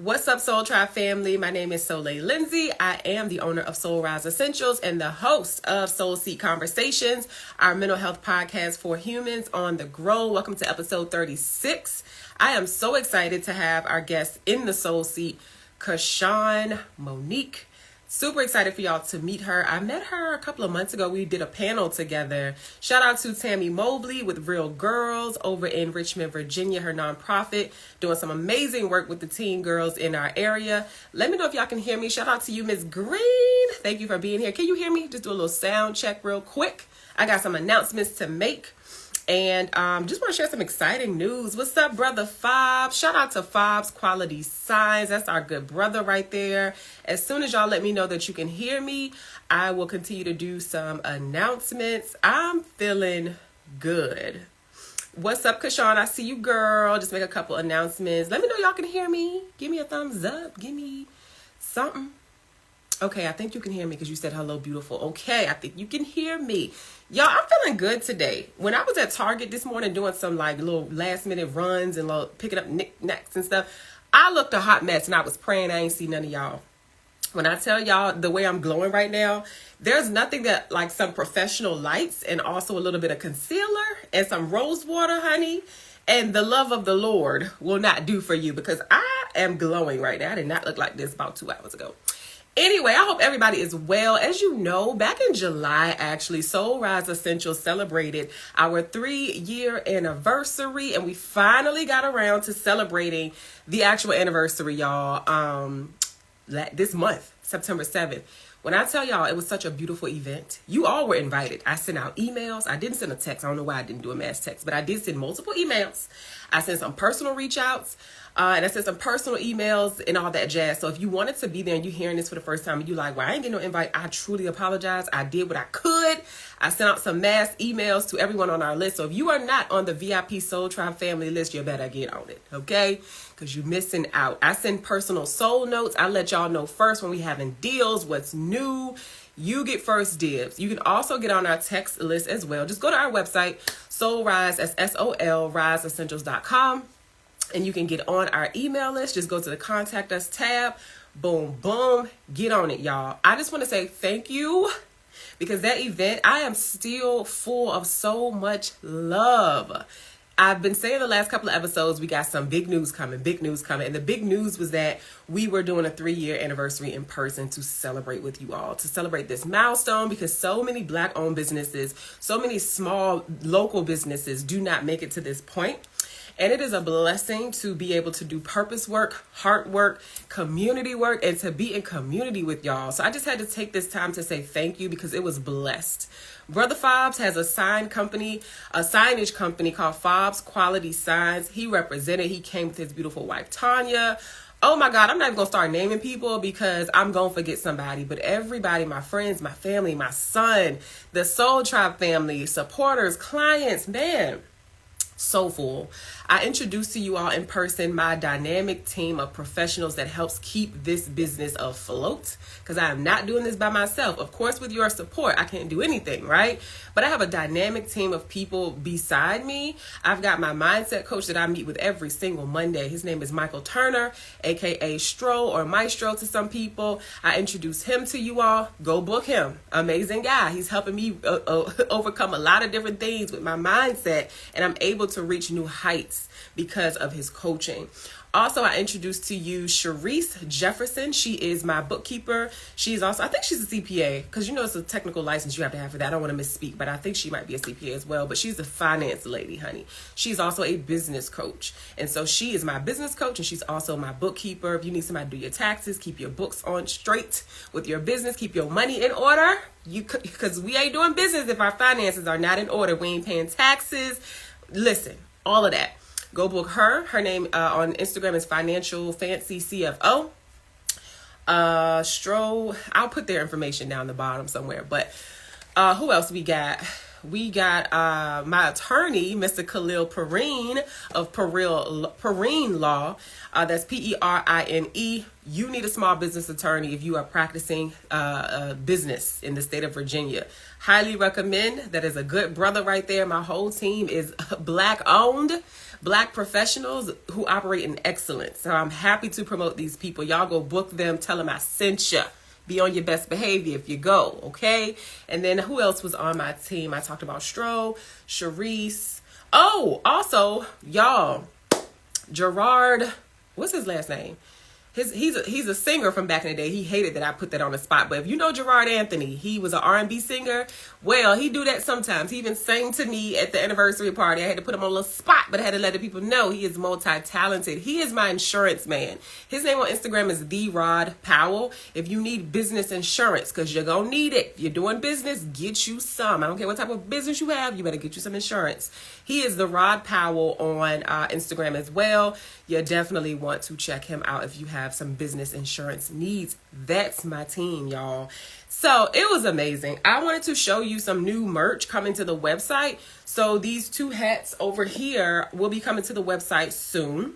What's up, Soul Tribe family? My name is Soliel Lindsey. I am the owner of Soul Rise Essentials and the host of Soul Seek Conversations, our mental health podcast for humans on the grow. Welcome to episode 36. I am so excited to have our guest in the Soul Seat, Kashun, Monique. Super excited for y'all to meet her. I met her a couple of months ago. We did a panel together. Shout out to Tammy Mobley with Real Girls over in Richmond, Virginia, her nonprofit, doing some amazing work with the teen girls in our area. Let me know if y'all can hear me. Shout out to you, Miss Green. Thank you for being here. Can you hear me? Just do a little sound check real quick. I got some announcements to make. And just want to share some exciting news. What's up, brother Fobbs? Shout out to Fobbs Quality Signs. That's our good brother right there. As soon as y'all let me know that you can hear me, I will continue to do some announcements. I'm feeling good. What's up, Kashun? I see you, girl. Just make a couple announcements. Let me know y'all can hear me. Give me a thumbs up. Give me something. Okay, I think you can hear me because you said hello, beautiful. Okay, I think you can hear me. Y'all, I'm feeling good today. When I was at Target this morning doing some like little last minute runs and picking up knickknacks and stuff, I looked a hot mess and I was praying I ain't see none of y'all. When I tell y'all the way I'm glowing right now, there's nothing that like some professional lights and also a little bit of concealer and some rose water, honey, and the love of the Lord will not do for you because I am glowing right now. I did not look like this about 2 hours ago. Anyway, I hope everybody is well. As you know, back in July, actually, Soul Rise Essentials celebrated our 3-year anniversary, and we finally got around to celebrating the actual anniversary, y'all, this month, September 7th. When I tell y'all it was such a beautiful event, you all were invited. I sent out emails. I didn't send a text. I don't know why I didn't do a mass text, but I did send multiple emails. I sent some personal reach outs. And I sent some personal emails and all that jazz. So if you wanted to be there and you're hearing this for the first time and you're like, well, I ain't getting no invite, I truly apologize. I did what I could. I sent out some mass emails to everyone on our list. So if you are not on the VIP Soul Tribe family list, you better get on it, okay? Because you're missing out. I send personal soul notes. I let y'all know first when we having deals, what's new. You get first dibs. You can also get on our text list as well. Just go to our website, Soul Rise, S-O-L, riseessentials.com. And you can get on our email list. Just go to the Contact Us tab. Boom, boom. Get on it, y'all. I just want to say thank you because that event, I am still full of so much love. I've been saying the last couple of episodes, we got some big news coming. And the big news was that we were doing a 3-year anniversary in person to celebrate with you all, to celebrate this milestone because so many Black-owned businesses, so many small local businesses do not make it to this point. And it is a blessing to be able to do purpose work, heart work, community work, and to be in community with y'all. So I just had to take this time to say thank you because it was blessed. Brother Fobbs has a signage company called Fobbs Quality Signs. He represented, he came with his beautiful wife, Tanya. Oh my God, I'm not even going to start naming people because I'm going to forget somebody. But everybody, my friends, my family, my son, the Soul Tribe family, supporters, clients, man. So full. I introduced to you all in person my dynamic team of professionals that helps keep this business afloat because I am not doing this by myself. Of course, with your support, I can't do anything, right? But I have a dynamic team of people beside me. I've got my mindset coach that I meet with every single Monday. His name is Michael Turner, aka Stro or Maestro to some people. I introduce him to you all. Go book him. Amazing guy. He's helping me overcome a lot of different things with my mindset, and I'm able to reach new heights because of his coaching. Also, I introduced to you Sharice Jefferson. She is my bookkeeper. She's also, I think she's a CPA because you know it's a technical license you have to have for that. I don't want to misspeak, but I think she might be a CPA as well. But she's a finance lady, honey. She's also a business coach. And so she is my business coach and she's also my bookkeeper. If you need somebody to do your taxes, keep your books on straight with your business, keep your money in order. Because we ain't doing business if our finances are not in order. We ain't paying taxes. Listen, all of that. Go book her. Her name on Instagram is Financial Fancy CFO. I'll put their information down the bottom somewhere. But who else we got? We got my attorney, Mr. Khalil Perrine of Perrine Law. That's P-E-R-I-N-E. You need a small business attorney if you are practicing business in the state of Virginia. Highly recommend. That is a good brother right there. My whole team is Black owned. Black professionals who operate in excellence. So I'm happy to promote these people. Y'all go book them. Tell them I sent you. Be on your best behavior if you go, okay? And then who else was on my team? I talked about Stro, Sharice. Oh, also, y'all, Gerard, what's his last name? He's a singer from back in the day. He hated that I put that on the spot. But if you know Gerard Anthony, he was an R&B singer. Well, he do that sometimes. He even sang to me at the anniversary party. I had to put him on a little spot, but I had to let the people know he is multi-talented. He is my insurance man. His name on Instagram is The Rod Powell. If you need business insurance, because you're going to need it. If you're doing business, get you some. I don't care what type of business you have. You better get you some insurance. He is The Rod Powell on Instagram as well. You definitely want to check him out if you have some business insurance needs. That's my team, y'all. So it was amazing. I wanted to show you some new merch coming to the website. So these two hats over here will be coming to the website soon.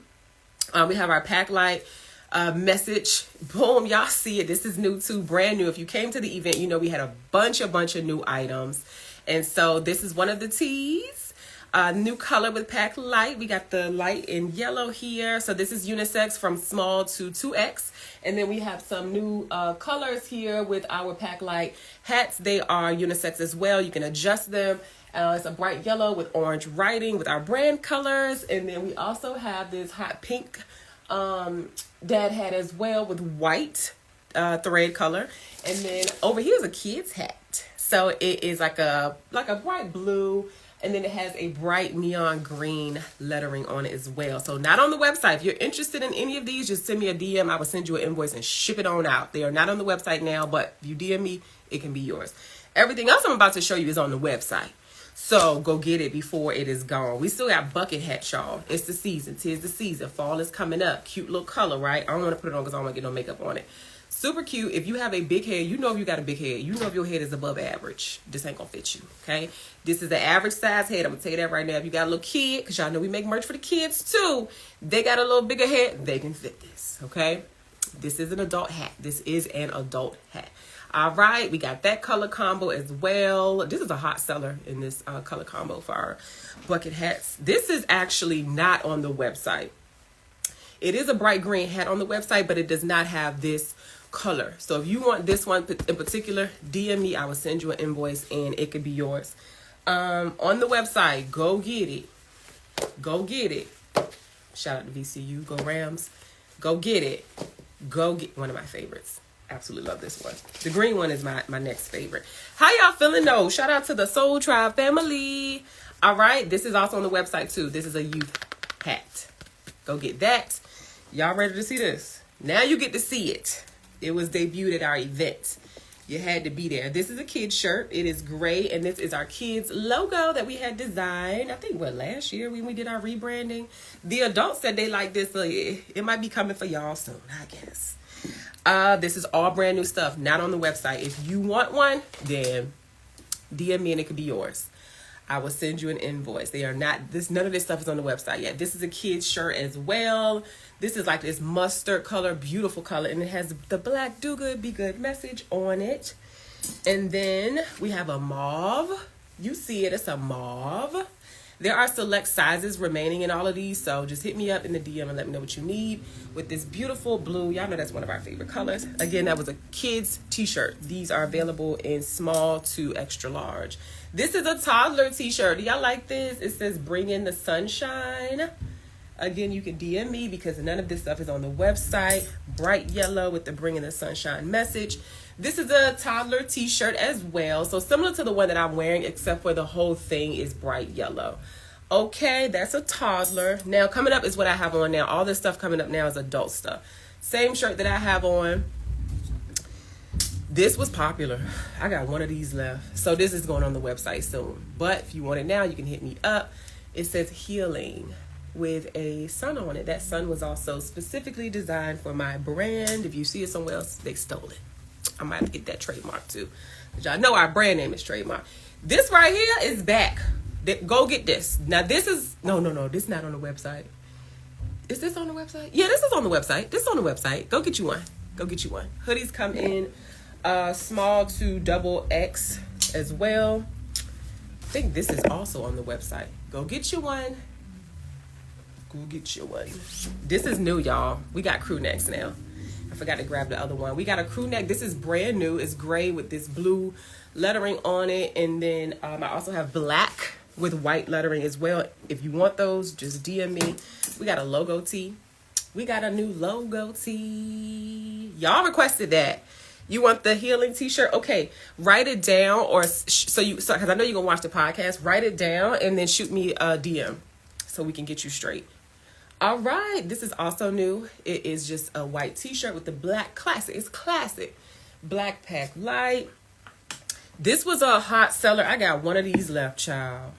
We have our Pack Light message. Boom, y'all see it. This is new too, brand new. If you came to the event, you know we had a bunch of new items. And so this is one of the tees. New color with Pack Light. We got the light in yellow here. So this is unisex from small to 2X. And then we have some new colors here with our Pack Light hats. They are unisex as well. You can adjust them. It's a bright yellow with orange writing with our brand colors. And then we also have this hot pink dad hat as well with white thread color. And then over here is a kid's hat. So it is like a bright blue. And then it has a bright neon green lettering on it as well. So not on the website. If you're interested in any of these, just send me a DM. I will send you an invoice and ship it on out. They are not on the website now, but if you DM me, it can be yours. Everything else I'm about to show you is on the website. So go get it before it is gone. We still got bucket hats, y'all. It's the season. 'Tis the season. Fall is coming up. Cute little color, right? I don't want to put it on because I don't want to get no makeup on it. Super cute. If you have a big head, you know if you got a big head. You know if your head is above average. This ain't gonna fit you, okay? This is the average size head. I'm gonna tell you that right now. If you got a little kid, because y'all know we make merch for the kids too. They got a little bigger head. They can fit this, okay? This is an adult hat. This is an adult hat. All right, we got that color combo as well. This is a hot seller in this color combo for our bucket hats. This is actually not on the website. It is a bright green hat on the website, but it does not have this color. So if you want this one in particular, DM me. I will send you an invoice and it could be yours. On the website, go get it. Go get it. Shout out to VCU. Go Rams. Go get it. Go get one of my favorites. Absolutely love this one. The green one is my next favorite. How y'all feeling though? Shout out to the Soul Tribe family. All right. This is also on the website too. This is a youth hat. Go get that. Y'all ready to see this? Now you get to see it. It was debuted at our event. You had to be there. This is a kid's shirt. It is gray, and this is our kids' logo that we had designed. I think, last year when we did our rebranding. The adults said they like this, so it might be coming for y'all soon, I guess. This is all brand new stuff, not on the website. If you want one, then DM me and it could be yours. I will send you an invoice. They are not this. None of this stuff is on the website yet. This is a kid's shirt as well. This is like this mustard color, beautiful color, and it has the black "Do Good, Be Good" message on it. And then we have a mauve. You see it. It's a mauve. There are select sizes remaining in all of these, so just hit me up in the DM and let me know what you need. With this beautiful blue, y'all know that's one of our favorite colors. Again, that was a kid's t-shirt. These are available in small to extra large. This is a toddler t-shirt. Do y'all like this? It says "Bring in the Sunshine." Again, you can DM me because none of this stuff is on the website. Bright yellow with the "Bring in the Sunshine" message. This is a toddler t-shirt as well. So similar to the one that I'm wearing, except for the whole thing is bright yellow. Okay, that's a toddler. Now coming up is what I have on now. All this stuff coming up now is adult stuff. Same shirt that I have on. This was popular. I got one of these left. So this is going on the website soon. But if you want it now, you can hit me up. It says "Healing" with a sun on it. That sun was also specifically designed for my brand. If you see it somewhere else, they stole it. I might have to get that trademark too. But y'all know our brand name is trademark. This right here is back. Go get this. Now this is, no. This is not on the website. Is this on the website? Yeah, this is on the website. This is on the website. Go get you one. Go get you one. Hoodies come in small to XXL as well. I think this is also on the website. Go get you one. Go get you one. This is new, y'all. We got crew necks now. I forgot to grab the other one. We got a crew neck. This is brand new. It's gray with this blue lettering on it. And then I also have black with white lettering as well. If you want those, just DM me. We got a logo tee. We got a new logo tee. Y'all requested that. You want the healing t-shirt? Okay, write it down, or because I know you're gonna watch the podcast. Write it down and then shoot me a DM so we can get you straight. All right, this is also new. It is just a white t-shirt with the black classic. It's classic. Black pack light. This was a hot seller. I got one of these left, child.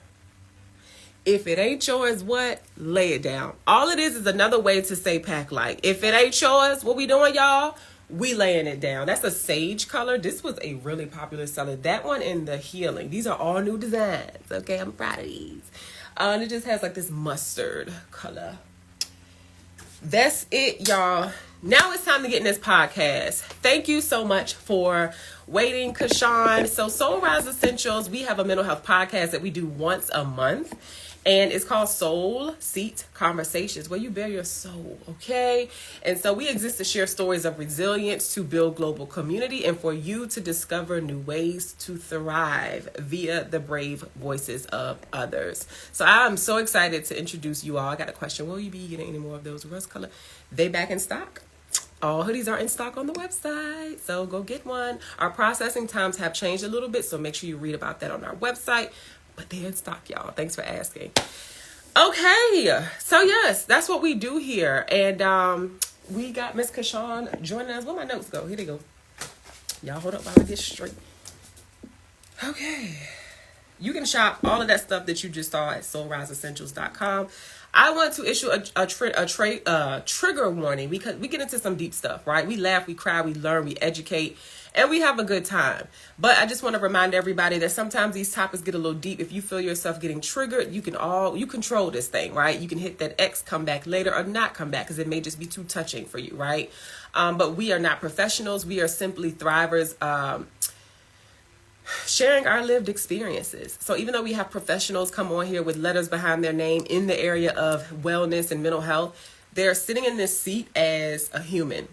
If it ain't yours, what? Lay it down. All it is another way to say pack light. If it ain't yours, what we doing, y'all? We laying it down. That's a sage color. This was a really popular seller. That one and the healing. These are all new designs. Okay, I'm proud of these. And it just has like this mustard color. That's it, y'all. Now it's time to get in this podcast. Thank you so much for waiting, Kashun. So Soul Rise Essentials, we have a mental health podcast that we do once a month. And it's called Soul Seat Conversations, where you bear your soul, okay? And so we exist to share stories of resilience, to build global community, and for you to discover new ways to thrive via the brave voices of others. So I'm so excited to introduce you all. I got a question. Will you be getting any more of those rust color? They back in stock. All hoodies are in stock on the website, so go get one. Our processing times have changed a little bit, so make sure you read about that on our website. But they're in stock, y'all. Thanks for asking. Okay, so yes, that's what we do here. And we got Miss Kashun joining us. Where my notes go? Here they go. Y'all hold up while I get straight. Okay. You can shop all of that stuff that you just saw at soulriseessentials.com. I want to issue a trigger warning because we get into some deep stuff, right? We laugh, we cry, we learn, we educate, and we have a good time. But I just want to remind everybody that sometimes these topics get a little deep. If you feel yourself getting triggered, you control this thing, right? You can hit that X, come back later, or not come back because it may just be too touching for you, right? But we are not professionals. We are simply thrivers, sharing our lived experiences. So even though we have professionals come on here with letters behind their name in the area of wellness and mental health, they're sitting in this seat as a human.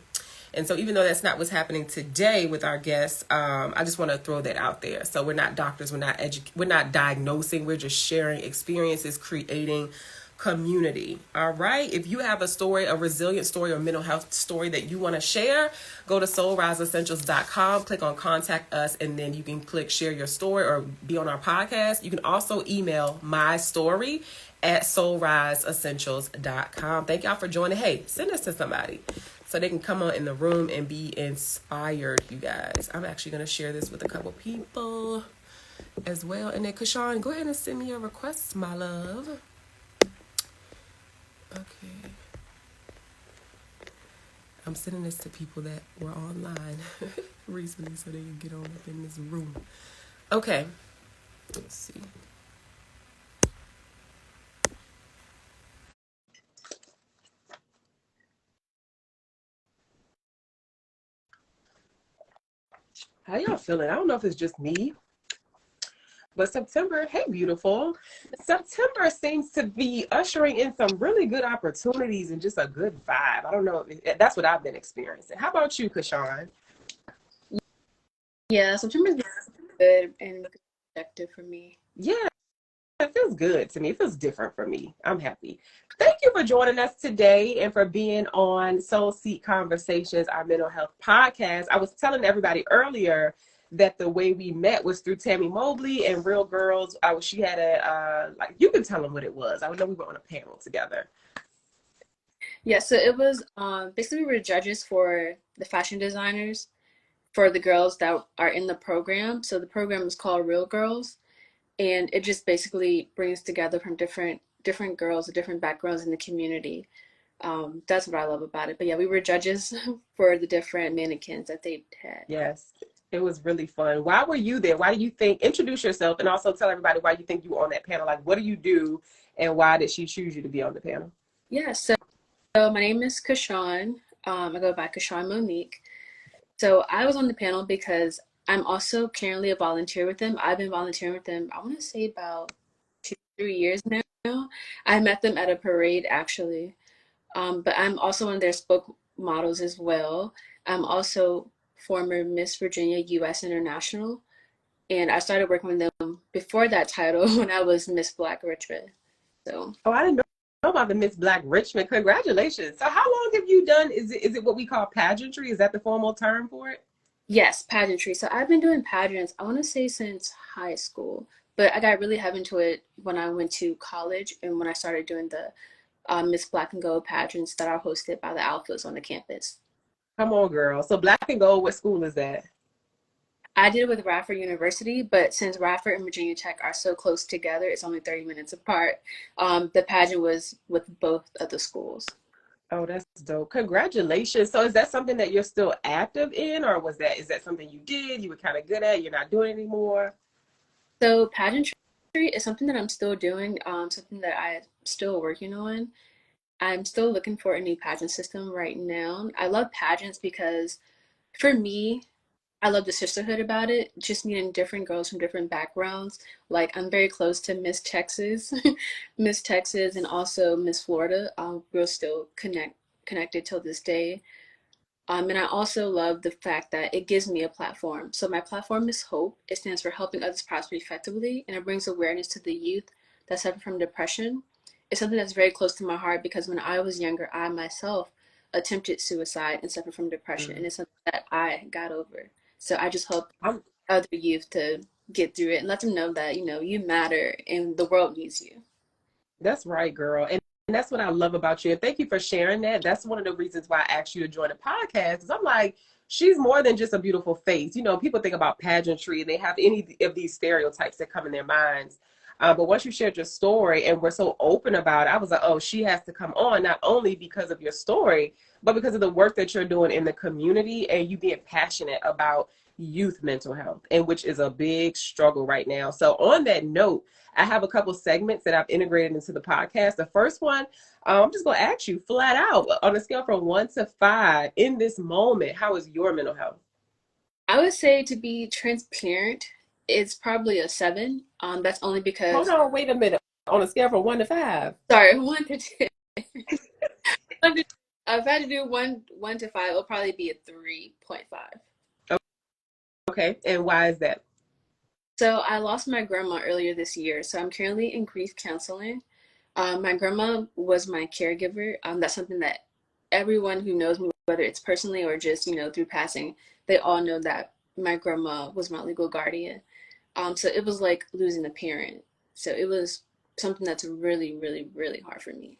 And so even though that's not what's happening today with our guests, I just want to throw that out there. So we're not doctors, we're not diagnosing, we're just sharing experiences, creating community. All right. If you have a story, a resilient story or mental health story that you want to share, go to soulriseessentials.com, click on contact us, and then you can click share your story or be on our podcast. You can also email my story at soulriseessentials.com. Thank y'all for joining. Hey, send this to somebody so they can come on in the room and be inspired, you guys. I'm actually going to share this with a couple people as well. And then Kashun, go ahead and send me your requests, my love. Okay. I'm sending this to people that were online recently so they can get on up in this room. Okay. Let's see. How y'all feeling? I don't know if it's just me, but September, hey, beautiful. September seems to be ushering in some really good opportunities and just a good vibe. I don't know. That's what I've been experiencing. How about you, Kashun? Yeah, September's been good and productive for me. Yeah, it feels good to me. It feels different for me. I'm happy. Thank you for joining us today and for being on Soul Seat Conversations, our mental health podcast. I was telling everybody earlier that the way we met was through Tammy Mobley and Real Girls. She had you can tell them what it was. I know we were on a panel together. Yeah, so it was basically we were judges for the fashion designers for the girls that are in the program. So the program is called Real Girls, and it just basically brings together from different girls with different backgrounds in the community. That's what I love about it. But yeah, we were judges for the different mannequins that they had. Yes, it was really fun. Why were you there? Why do you think, introduce yourself and also tell everybody why you think you were on that panel. Like, what do you do and why did she choose you to be on the panel? Yeah, so my name is Kashun. I go by Kashun Monique. So I was on the panel because I'm also currently a volunteer with them. I've been volunteering with them, I want to say about 2-3 years now. I met them at a parade actually. But I'm also one of their spoke models as well. I'm also former Miss Virginia US International, and I started working with them before that title when I was Miss Black Richmond. So Oh, I didn't know about the Miss Black Richmond. Congratulations. So how long have you done, is it what we call pageantry? Is that the formal term for it? yes, pageantry. So I've been doing pageants, I want to say since high school, but I got really heavy into it when I went to college and when I started doing the Miss Black and Gold pageants that are hosted by the alphas on the campus. Come on, girl. So Black and Gold, what school is that? I did it with Radford University, but since Radford and Virginia Tech are so close together, it's only 30 minutes apart. The pageant was with both of the schools. Oh, that's dope. Congratulations. So is that something that you're still active in, or is that something you did, you were kind of good at, you're not doing anymore? So pageantry is something that I'm still doing, something that I'm still working on. I'm still looking for a new pageant system right now. I love pageants because for me, I love the sisterhood about it, just meeting different girls from different backgrounds. Like I'm very close to Miss Texas, Miss Texas, and also Miss Florida. We're still connected till this day. And I also love the fact that it gives me a platform. So my platform is Hope. It stands for helping others prosper effectively, and it brings awareness to the youth that suffer from depression. It's something that's very close to my heart because when I was younger, I myself attempted suicide and suffered from depression, and Mm. it's something that I got over. So I just hope I'm other youth to get through it and let them know that you matter and the world needs you. That's right, girl. And that's what I love about you. And thank you for sharing that. That's one of the reasons why I asked you to join the podcast. Is I'm like, she's more than just a beautiful face. You know, people think about pageantry and they have any of these stereotypes that come in their minds. But once you shared your story and we're so open about it, I was like, oh, she has to come on, not only because of your story, but because of the work that you're doing in the community and you being passionate about youth mental health, and which is a big struggle right now. So on that note, I have a couple segments that I've integrated into the podcast. The first one, I'm just going to ask you flat out on a scale from 1 to 5 in this moment, how is your mental health? I would say to be transparent, it's probably a 7. That's only Hold because on, wait a minute. On a scale from 1 to 5. sorry, 1 to 10. One to- if I had to do one to five, it'll probably be a 3.5. Okay. And why is that? So I lost my grandma earlier this year, so I'm currently in grief counseling. My grandma was my caregiver. That's something that everyone who knows me, whether it's personally or just through passing, they all know that my grandma was my legal guardian. So it was like losing a parent. So it was something that's really, really, really hard for me.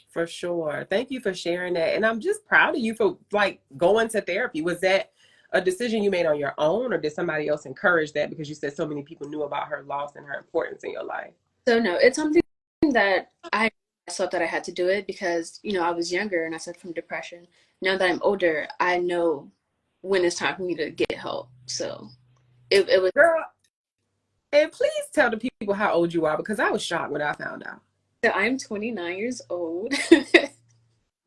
For sure. Thank you for sharing that. And I'm just proud of you for like going to therapy. Was that a decision you made on your own, or did somebody else encourage that because you said so many people knew about her loss and her importance in your life? So no, it's something that I felt that I had to do it because I was younger and I suffered from depression. Now that I'm older, I know when it's time for me to get help. So it was. Girl, and please tell the people how old you are because I was shocked when I found out. So I'm 29 years old.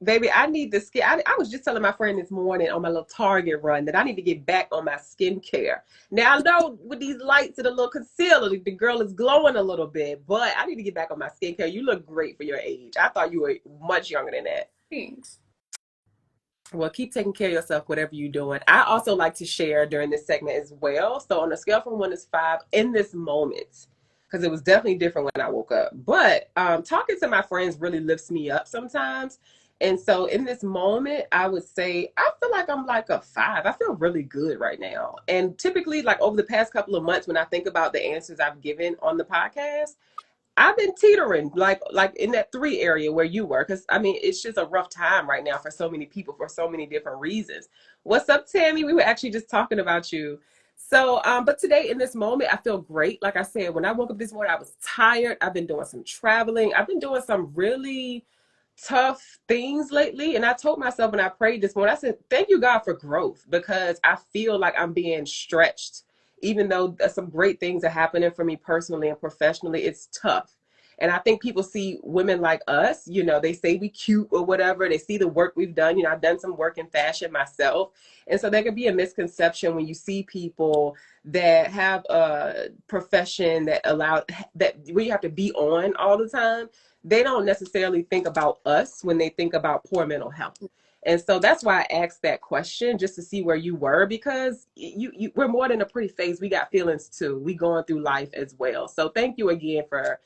Baby, I need the skin. I was just telling my friend this morning on my little Target run that I need to get back on my skincare. Now, I know with these lights and a little concealer, the girl is glowing a little bit, but I need to get back on my skincare. You look great for your age. I thought you were much younger than that. Thanks. Well, keep taking care of yourself, whatever you're doing. I also like to share during this segment as well. So, on a scale from 1 to 5, in this moment, because it was definitely different when I woke up, but talking to my friends really lifts me up sometimes. And so, in this moment, I would say I feel like I'm like a 5. I feel really good right now. And typically, like over the past couple of months, when I think about the answers I've given on the podcast, I've been teetering like in that 3 area where you were, because I mean it's just a rough time right now for so many people for so many different reasons. What's up, Tammy? We were actually just talking about you. So, but today in this moment, I feel great. Like I said, when I woke up this morning, I was tired. I've been doing some traveling. I've been doing some really tough things lately. And I told myself when I prayed this morning, I said, thank you, God, for growth, because I feel like I'm being stretched. Even though some great things are happening for me personally and professionally, it's tough. And I think people see women like us, you know, they say we cute or whatever. They see the work we've done. You know, I've done some work in fashion myself. And so there could be a misconception when you see people that have a profession that allow that where you have to be on all the time. They don't necessarily think about us when they think about poor mental health. And so that's why I asked that question, just to see where you were, because we're more than a pretty face. We got feelings too. We going through life as well. So thank you again for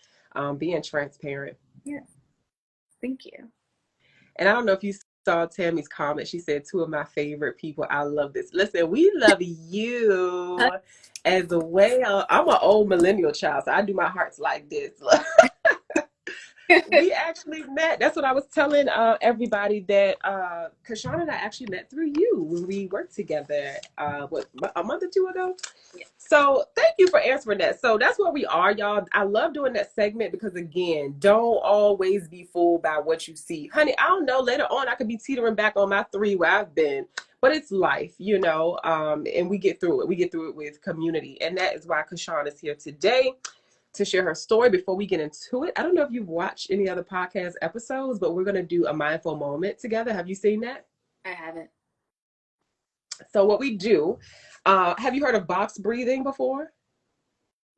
being transparent. Yeah, thank you. And I don't know if you saw Tammy's comment. She said, two of my favorite people. I love this. Listen, we love you as well. I'm an old millennial child, so I do my hearts like this. We actually met. That's what I was telling everybody, that Kashun and I actually met through you when we worked together, what, a month or two ago? Yeah. So thank you for answering that. So that's where we are, y'all. I love doing that segment because, again, don't always be fooled by what you see. Honey, I don't know. Later on, I could be teetering back on my 3 where I've been. But it's life, you know, and we get through it. We get through it with community. And that is why Kashun is here today to share her story. Before we get into it, I don't know if you've watched any other podcast episodes, but we're going to do a mindful moment together. Have you seen that? I haven't. So what we do, have you heard of box breathing before?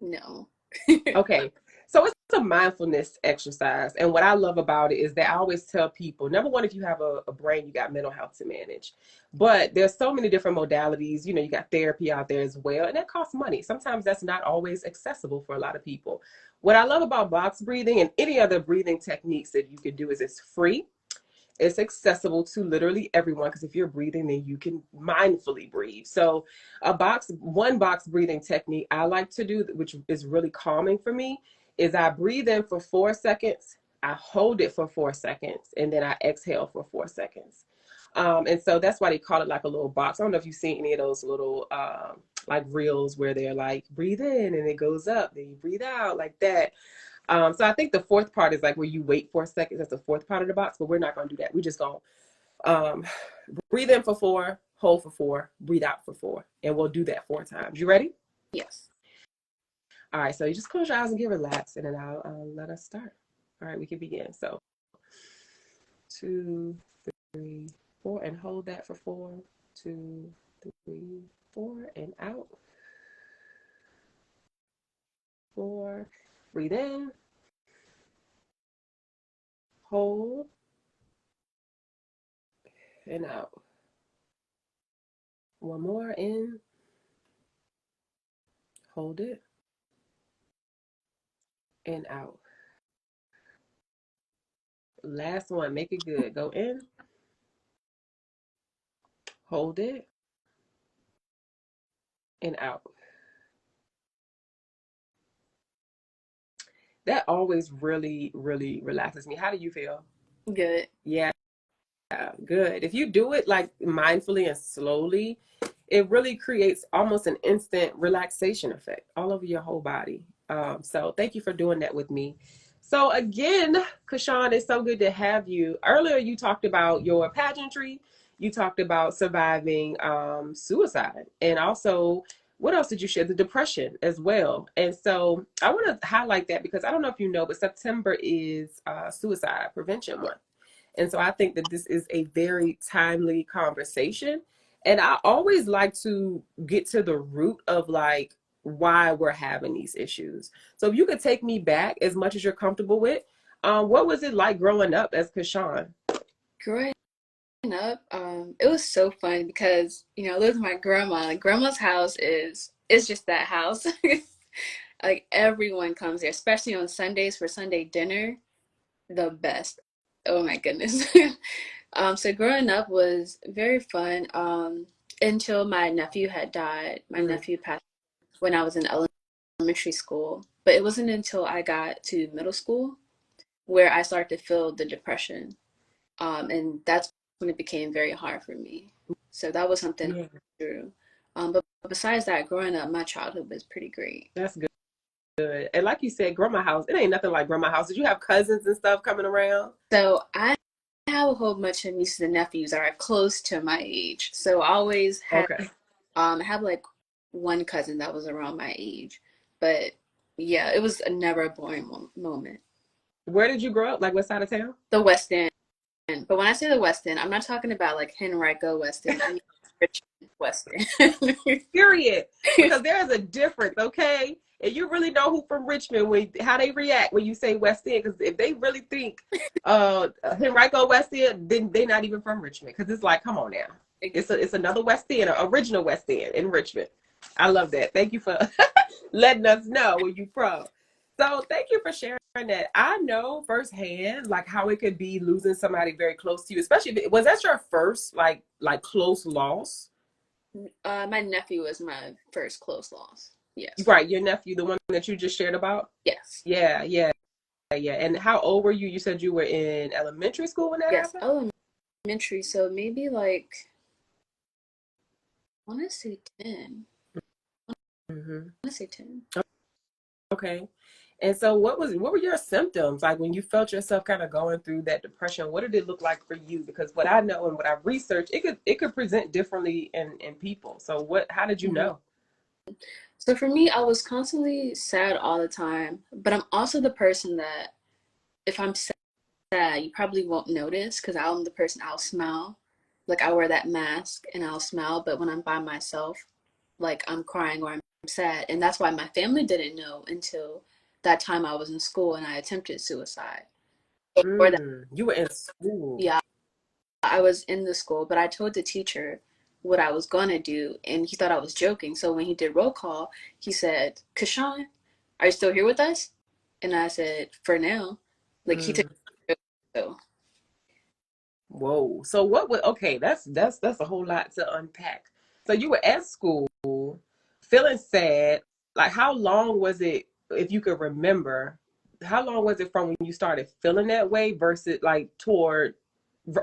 No. Okay. So it's a mindfulness exercise. And what I love about it is that I always tell people, number one, if you have a brain, you got mental health to manage. But there's so many different modalities. You know, you got therapy out there as well. And that costs money. Sometimes that's not always accessible for a lot of people. What I love about box breathing and any other breathing techniques that you can do is it's free. It's accessible to literally everyone, because if you're breathing, then you can mindfully breathe. So one box breathing technique I like to do, which is really calming for me, is I breathe in for 4 seconds, I hold it for 4 seconds, and then I exhale for 4 seconds. And so that's why they call it like a little box. I don't know if you've seen any of those little like reels where they're like, breathe in and it goes up, then you breathe out like that. So I think the fourth part is like where you wait 4 seconds. That's the fourth part of the box, but we're not going to do that. We just going to breathe in for 4, hold for 4, breathe out for 4. And we'll do that 4 times. You ready? Yes. All right. So you just close your eyes and get relaxed, and then I'll let us start. All right. We can begin. So 2, 3, 4, and hold that for 4. 2, 3, 4, and out. 4. Breathe in. Hold. And out. One more in. Hold it. And out. Last one. Make it good. Go in. Hold it. And out. That always really, really relaxes me. How do you feel? Good. Yeah, good. If you do it like mindfully and slowly, it really creates almost an instant relaxation effect all over your whole body. So thank you for doing that with me. So again, Kashun, it's so good to have you. Earlier, you talked about your pageantry. You talked about surviving suicide, and also, what else did you share? The depression as well. And so I want to highlight that because I don't know if you know, but September is Suicide Prevention Month. And so I think that this is a very timely conversation. And I always like to get to the root of like why we're having these issues. So if you could take me back as much as you're comfortable with, what was it like growing up as Kashun? Growing up, it was so fun because, I lived with my grandma. Like, grandma's house is just that house. Like, everyone comes there, especially on Sundays for Sunday dinner. The best. Oh my goodness. So growing up was very fun, until my nephew had died. My Mm. nephew passed when I was in elementary school, but it wasn't until I got to middle school where I started to feel the depression. And that's when it became very hard for me. So that was something Yeah, through. But besides that, growing up, my childhood was pretty great. that's good. And like you said, grandma house, it ain't nothing like grandma house. Did you have cousins and stuff coming around? So I have a whole bunch of nieces and nephews that are close to my age. So I always had Okay. I have like one cousin that was around my age. But yeah, it was never a boring moment. Where did you grow up? Like what side of town? The West End. But when I say the West End, I'm not talking about like Henrico West End. I mean Richmond West End. Period. Because there is a difference, okay? And you really know who from Richmond when how they react when you say West End. Because if they really think Henrico West End, then they're not even from Richmond. Because it's like, come on now, it's another West End, an original West End in Richmond. I love that. Thank you for letting us know where you from. So thank you for sharing that. I know firsthand like how it could be losing somebody very close to you, especially if was that your first like close loss? My nephew was my first close loss. Yes. Right, your nephew, the one that you just shared about? Yes. Yeah, yeah, yeah. And how old were you? You said you were in elementary school when that Yes, happened? elementary. So maybe like I want to say 10. Mm-hmm. I want to say 10. Okay. And so what were your symptoms like when you felt yourself kind of going through that depression? What did it look like for you? Because what I know and what I've researched, it could present differently in people. So how did you Mm-hmm. know? So for me, I was constantly sad all the time, but I'm also the person that if I'm sad, you probably won't notice because I'm the person I'll smile. Like I wear that mask and I'll smile, but when I'm by myself, like I'm crying or I'm sad. And that's why my family didn't know until that time I was in school and I attempted suicide. Or that, You were in school. yeah, I was in the school, but I told the teacher what I was gonna do, and he thought I was joking. So when he did roll call, he said, Kashun, are you still here with us? And I said, for now. Like he took Mm. it. So Whoa. So what would okay, that's a whole lot to unpack. So you were at school feeling sad. Like how long was it, if you could remember, how long was it from when you started feeling that way versus like toward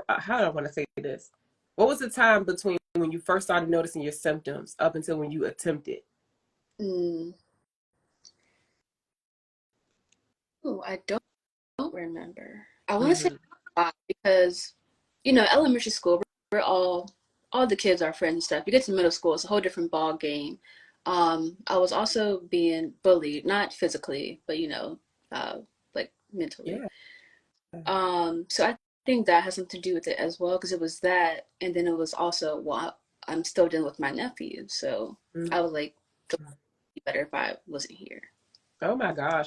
how do I want to say this? What was the time between when you first started noticing your symptoms up until when you attempted? mm, oh, I don't remember. I want to say Mm-hmm. because elementary school we're all the kids are friends and stuff. You get to middle school, it's a whole different ball game. I was also being bullied, not physically, but uh, like mentally. Yeah. So I think that has something to do with it as well, because it was that, and then it was also well, I'm still dealing with my nephew, so Mm-hmm. I was like, it'd be better if I wasn't here. Oh my gosh.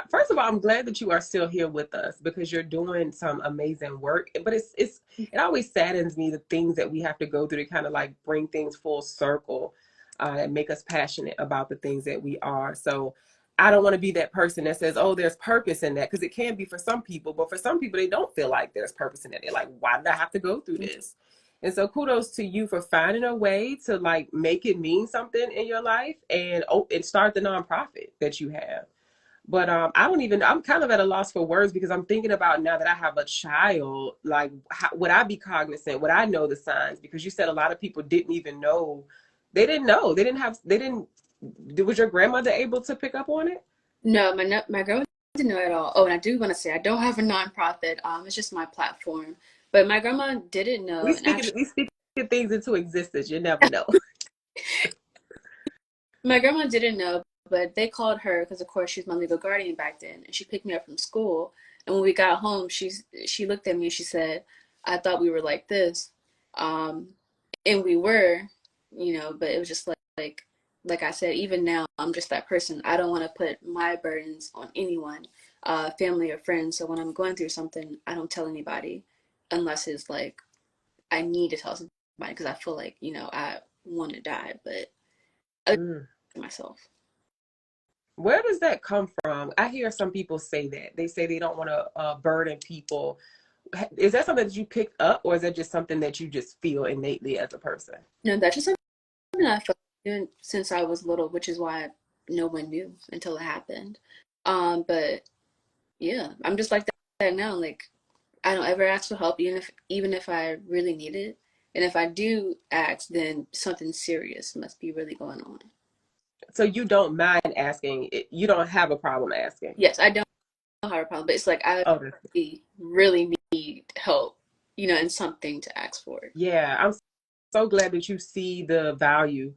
First of all, I'm glad that you are still here with us because you're doing some amazing work. But it always saddens me the things that we have to go through to kind of like bring things full circle and make us passionate about the things that we are. So I don't want to be that person that says, "Oh, there's purpose in that," because it can be for some people, but for some people they don't feel like there's purpose in it. They're like, "Why did I have to go through this?" And so kudos to you for finding a way to like make it mean something in your life and start the nonprofit that you have. But I don't even, I'm kind of at a loss for words because I'm thinking about now that I have a child, like, would I be cognizant? Would I know the signs? Because you said a lot of people didn't even know. They didn't know. They didn't, was your grandmother able to pick up on it? No, my grandma didn't know at all. Oh, and I do want to say I don't have a nonprofit. It's just my platform. But my grandma didn't know, and actually, We speaking things into existence. You never know. my grandma didn't know. But they called her because, of course, she's my legal guardian back then, and she picked me up from school. And when we got home, she looked at me and she said, "I thought we were like this," um, and we were, But it was just like I said, even now, I'm just that person. I don't want to put my burdens on anyone, family or friends. So when I'm going through something, I don't tell anybody unless it's like I need to tell somebody because I feel like, I want to die, but I Mm. myself. Where does that come from? I hear some people say that. They say they don't want to burden people. Is that something that you picked up, or is that just something that you just feel innately as a person? No, that's just something I felt doing since I was little, which is why no one knew until it happened. But yeah, I'm just like that now. Like I don't ever ask for help, even if I really need it. And if I do ask, then something serious must be really going on. So you don't mind asking. You don't have a problem asking. Yes, I don't have a problem, but it's like I Oh, really need help, and something to ask for. yeah. I'm so glad that you see the value,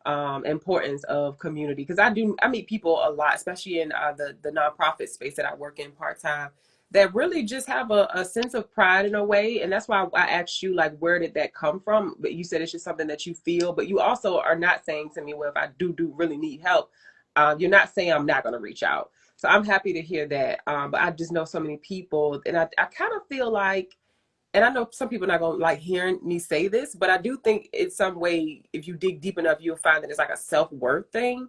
importance of community because I meet people a lot, especially in the nonprofit space that I work in part time. that really just have a sense of pride in a way. And that's why I asked you, like, where did that come from? But you said it's just something that you feel, but you also are not saying to me, well, if I do really need help, you're not saying I'm not going to reach out. So I'm happy to hear that. But I just know so many people, and I kind of feel like, and I know some people are not going to like hearing me say this, but I do think it's some way, if you dig deep enough, you'll find that it's like a self-worth thing.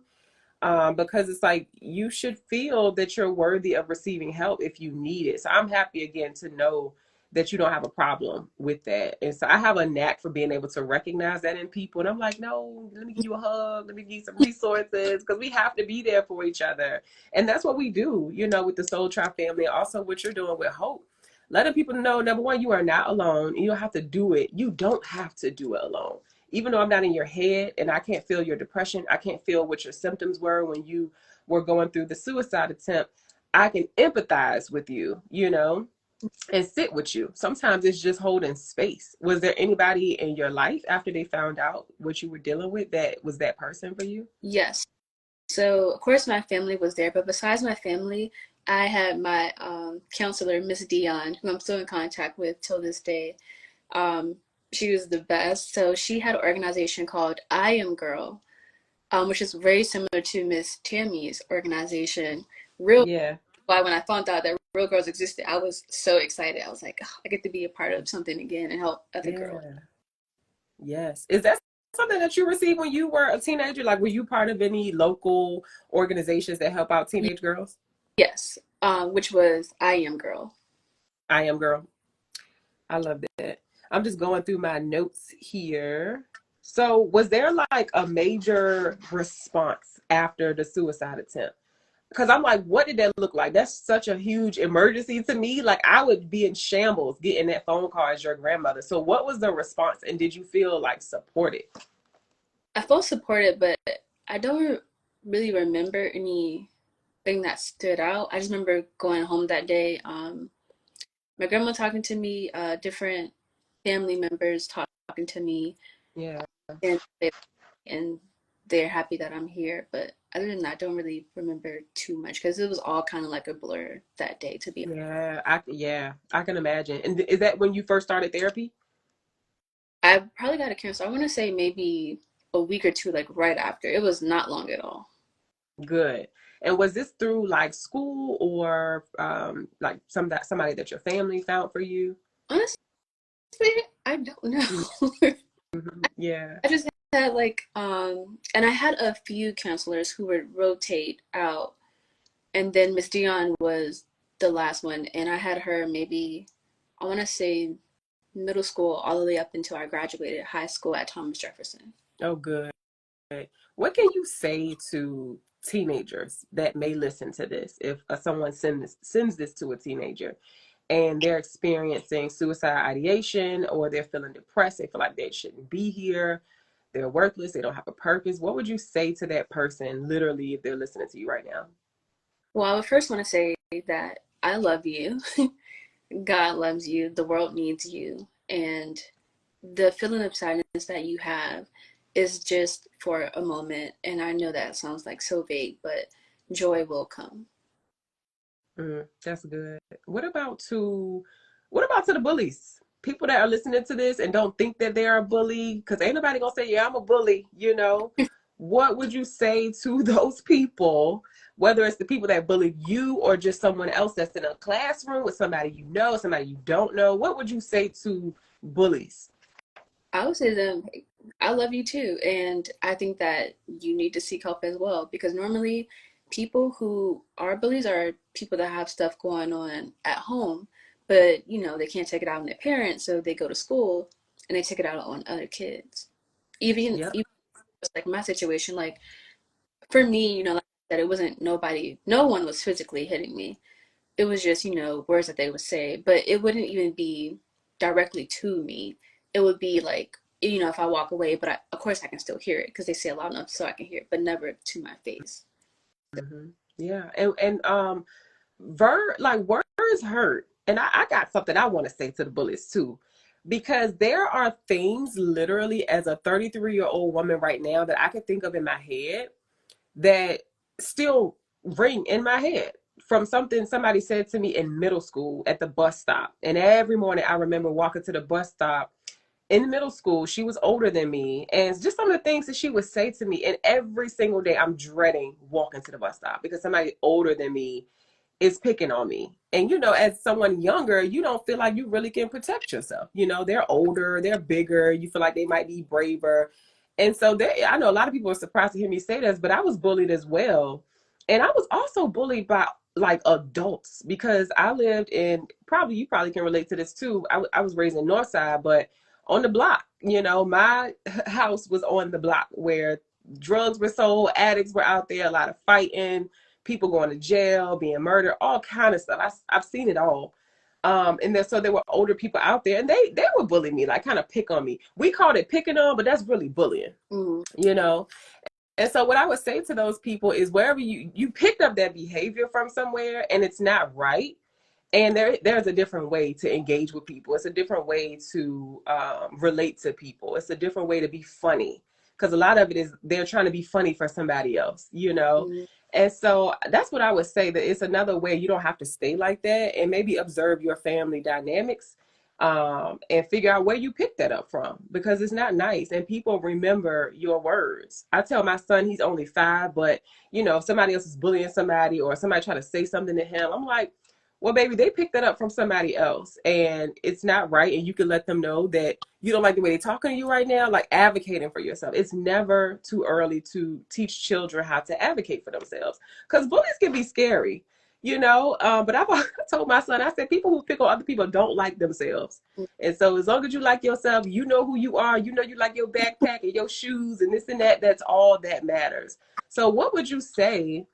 Because it's like you should feel that you're worthy of receiving help if you need it. So I'm happy again to know that you don't have a problem with that. And so I have a knack for being able to recognize that in people. And I'm like, no, let me give you a hug. Let me give you some resources, because we have to be there for each other. And that's what we do, you know, with the Soul Tribe family. Also, what you're doing with Hope. Letting people know, number one, you are not alone. You don't have to do it. You don't have to do it alone. Even though I'm not in your head and I can't feel your depression, I can't feel what your symptoms were when you were going through the suicide attempt, I can empathize with you, you know, and sit with you. Sometimes it's just holding space. Was there anybody in your life after they found out what you were dealing with that was that person for you? Yes. So, of course, my family was there, but besides my family, I had my counselor, Miss Dion, who I'm still in contact with till this day. Um, she was the best. So she had an organization called I Am Girl, which is very similar to Miss Tammy's organization. Real Yeah. why when I found out that Real Girls existed, I was so excited. I was like, oh, I get to be a part of something again and help other girls. Yeah. Yes. Is that something that you received when you were a teenager? Like, were you part of any local organizations that help out teenage girls? Yes, which was I Am Girl. I am girl. I love that. I'm just going through my notes here. So, was there like a major response after the suicide attempt? Because I'm like, what did that look like? That's such a huge emergency to me. Like, I would be in shambles getting that phone call as your grandmother. So, what was the response? And did you feel like supported? I felt supported, but I don't really remember anything that stood out. I just remember going home that day. My grandma talking to me, different family members talking to me, Yeah. and and they're happy that I'm here. But other than that, I don't really remember too much because it was all kind of like a blur that day, to be honest. Yeah, I can imagine. And is that when you first started therapy? I probably got a cancer. I want to say maybe a week or two, like right after. It was not long at all. Good. And was this through like school or like somebody that your family found for you? Honestly, I don't know. Yeah. I just had like and I had a few counselors who would rotate out, and then Miss Dion was the last one, and I had her maybe I want to say middle school all the way up until I graduated high school at Thomas Jefferson. Oh, good. What can you say to teenagers that may listen to this if someone sends this to a teenager and they're experiencing suicide ideation or they're feeling depressed, they feel like they shouldn't be here, they're worthless, they don't have a purpose? What would you say to that person literally if they're listening to you right now? Well, I would first want to say that I love you. God loves you. The world needs you. And the feeling of sadness that you have is just for a moment. And I know that sounds like so vague, but joy will come. That's good. What about to the bullies? People that are listening to this and don't think that they're a bully, because ain't nobody gonna say, yeah, I'm a bully, you know. What would you say to those people, whether it's the people that bullied you or just someone else that's in a classroom with somebody you know, somebody you don't know? What would you say to bullies? I would say to them, I love you too. And I think that you need to seek help as well because normally people who are bullies are people that have stuff going on at home, but they can't take it out on their parents, so they go to school and they take it out on other kids. Yep. Even like my situation, like for me, like I said, it wasn't nobody, no one was physically hitting me. It was just, words that they would say, but it wouldn't even be directly to me. It would be like, if I walk away, but of course I can still hear it because they say it loud enough so I can hear it, but never to my face. Hmm. Yeah. And like words hurt. And I got something I want to say to the bullies too, because there are things literally as a 33-year-old woman right now that I can think of in my head that still ring in my head. from something somebody said to me in middle school at the bus stop. And every morning I remember walking to the bus stop in middle school. She was older than me, and just some of the things that she would say to me. And every single day I'm dreading walking to the bus stop because somebody older than me is picking on me. And as someone younger, you don't feel like you really can protect yourself. They're older, they're bigger, you feel like they might be braver. And so I know a lot of people are surprised to hear me say this, but I was bullied as well. And I was also bullied by like adults because I lived in, probably you probably can relate to this too. I was raised in Northside, but on the block, my house was on the block where drugs were sold, addicts were out there, a lot of fighting, people going to jail, being murdered, all kind of stuff. I've seen it all. So there were older people out there, and they would bully me, like kind of pick on me. We called it picking on, but that's really bullying, you know. And so what I would say to those people is, wherever you picked up that behavior from somewhere, and it's not right, and there's a different way to engage with people. It's a different way to relate to people. It's a different way to be funny, because a lot of it is they're trying to be funny for somebody else. And so that's what I would say, that it's another way. You don't have to stay like that, and maybe observe your family dynamics, and figure out where you picked that up from, because it's not nice. And people remember your words. I tell my son, he's only 5, but if somebody else is bullying somebody or somebody trying to say something to him, I'm like, well, baby, they picked that up from somebody else, and it's not right. And you can let them know that you don't like the way they're talking to you right now, like advocating for yourself. It's never too early to teach children how to advocate for themselves, because bullies can be scary. But I've told my son, I said, people who pick on other people don't like themselves. And so as long as you like yourself, you know who you are, you like your backpack and your shoes and this and that, that's all that matters. So what would you say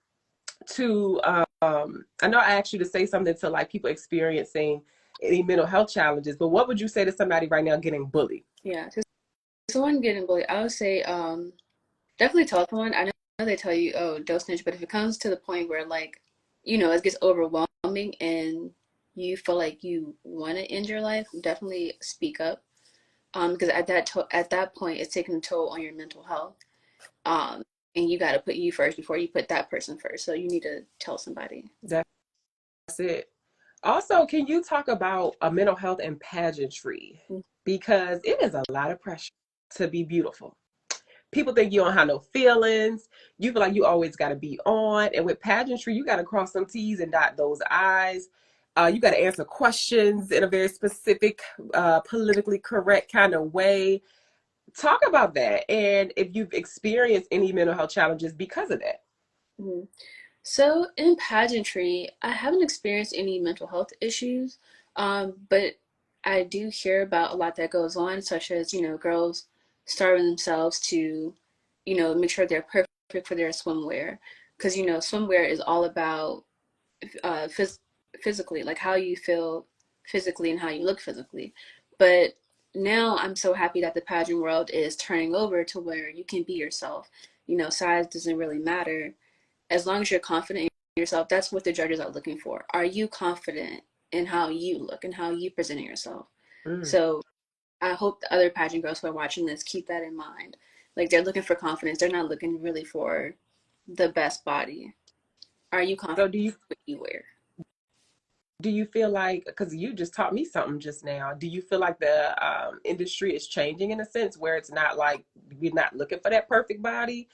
to I know I asked you to say something to like people experiencing any mental health challenges, but what would you say to somebody right now getting bullied? Yeah, to someone getting bullied, I would say definitely tell someone. I know they tell you, oh, don't snitch, but if it comes to the point where like, it gets overwhelming and you feel like you want to end your life, definitely speak up. Because at that point, it's taking a toll on your mental health. And you got to put you first before you put that person first. So you need to tell somebody. That's it. Also, can you talk about mental health and pageantry? Because it is a lot of pressure to be beautiful. People think you don't have no feelings. You feel like you always got to be on. And with pageantry, you got to cross some T's and dot those I's. You got to answer questions in a very specific, politically correct kind of way. Talk about that, and if you've experienced any mental health challenges because of that. Mm-hmm. So in pageantry, I haven't experienced any mental health issues, but I do hear about a lot that goes on, such as, girls starving themselves to, make sure they're perfect for their swimwear. Because, swimwear is all about physically, like how you feel physically and how you look physically. But now I'm so happy that the pageant world is turning over to where you can be yourself. Size doesn't really matter as long as you're confident in yourself. That's what the judges are looking for. Are you confident in how you look and how you present yourself? So I hope the other pageant girls who are watching this keep that in mind. Like, they're looking for confidence. They're not looking really for the best body. Are you confident So in what you wear? do you feel like, because you just taught me something just now, do you feel like the industry is changing in a sense where it's not like we're not looking for that perfect body?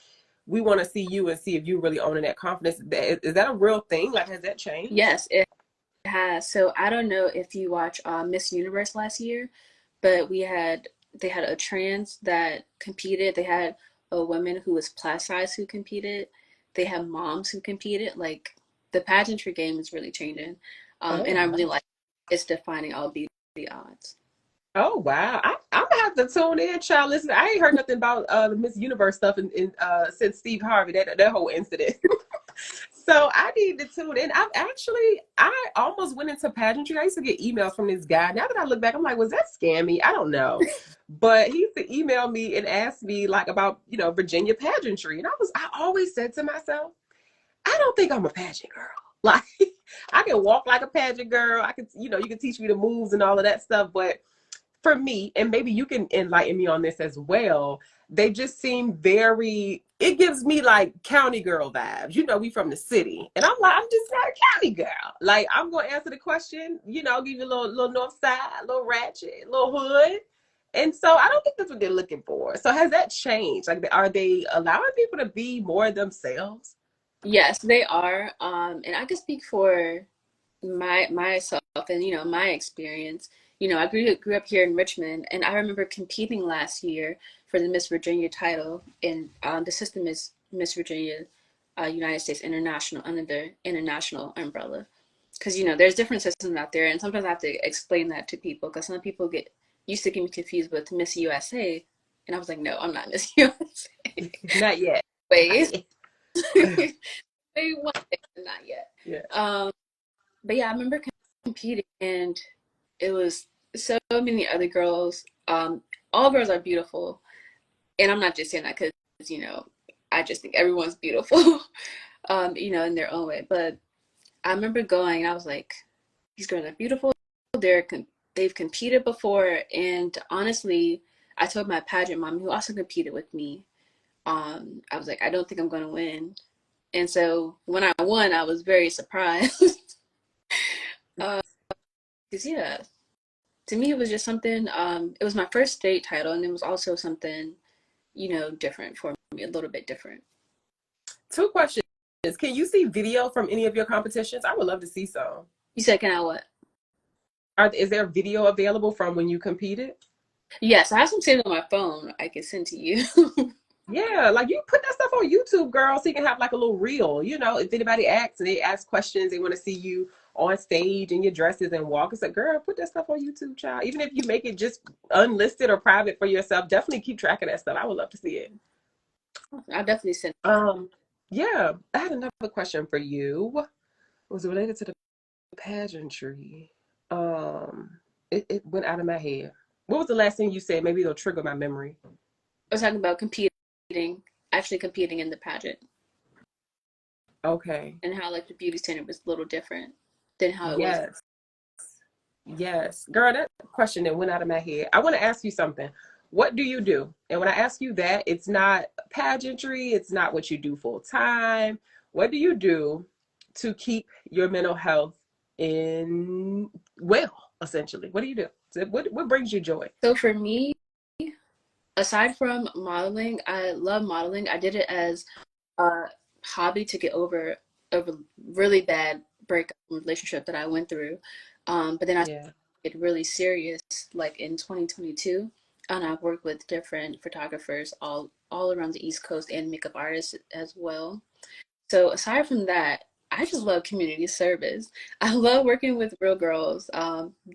We want to see you and see if you really owning that confidence. Is that a real thing? Like, has that changed? Yes, it has. So I don't know if you watched Miss Universe last year, but they had a trans that competed. They had a woman who was plus size who competed. They had moms who competed. Like, the pageantry game is really changing, and I really like it's defining all beauty odds. Oh wow! I'm gonna have to tune in, child. Listen, I ain't heard nothing about the Miss Universe stuff since Steve Harvey, that whole incident. So I need to tune in. I almost went into pageantry. I used to get emails from this guy. Now that I look back, I'm like, was that scammy? I don't know. But he used to email me and ask me like about, Virginia pageantry. And I always said to myself, I don't think I'm a pageant girl. Like, I can walk like a pageant girl. I can, you can teach me the moves and all of that stuff. But for me, and maybe you can enlighten me on this as well, they just seem very, it gives me like county girl vibes. You know, we from the city. And I'm like, I'm just not a county girl. Like, I'm gonna answer the question, you know, give you a little north side, a little ratchet, a little hood. And so I don't think that's what they're looking for. So has that changed? Like, are they allowing people to be more themselves? Yes, they are. And I can speak for myself and my experience. I grew up here in Richmond, and I remember competing last year for the Miss Virginia title, and the system is Miss Virginia, United States International, under the international umbrella. Because there's different systems out there, and sometimes I have to explain that to people because some people get used to getting confused with Miss USA, and I was like, no, I'm not Miss USA. Not yet. Wait, wait one day, not yet. Yeah. But yeah, I remember competing, and it was so many other girls. All girls are beautiful, and I'm not just saying that because I just think everyone's beautiful, in their own way. But I remember going, and I was like, these girls are beautiful. They've competed before, and honestly, I told my pageant mom, who also competed with me, I was like, I don't think I'm going to win. And so when I won, I was very surprised. Because yeah, to me, it was just something. It was my first state title, and it was also something, different for me, a little bit different. Two questions. Can you see video from any of your competitions? I would love to see some. You said, can I what? Is there video available from when you competed? Yes, I have some saved on my phone I can send to you. Yeah, like you put that stuff on YouTube, girl, so you can have like a little reel. You know, if anybody asks and they ask questions, they want to see you on stage in your dresses and walk. It's like, girl, put that stuff on YouTube, child. Even if you make it just unlisted or private for yourself, definitely keep track of that stuff. I would love to see it. I'll definitely send. Um, yeah, I had another question for you. Was it related to the pageantry? It went out of my head. What was the last thing you said? Maybe it'll trigger my memory. I was talking about actually competing in the pageant, Okay. and how like the beauty standard was a little different than how it was. Yes. Yes. Girl, that question that went out of my head. I want to ask you something. What do you do? And when I ask you that, it's not pageantry, it's not what you do full time. What do you do to keep your mental health in well, essentially? What do you do? So what brings you joy? So for me, aside from modeling, I love modeling. I did it as a hobby to get over a really bad breakup relationship that I went through. But then I Yeah. get really serious like in 2022, and I've worked with different photographers all around the East Coast and makeup artists as well. So aside from that, I just love community service. I love working with real girls.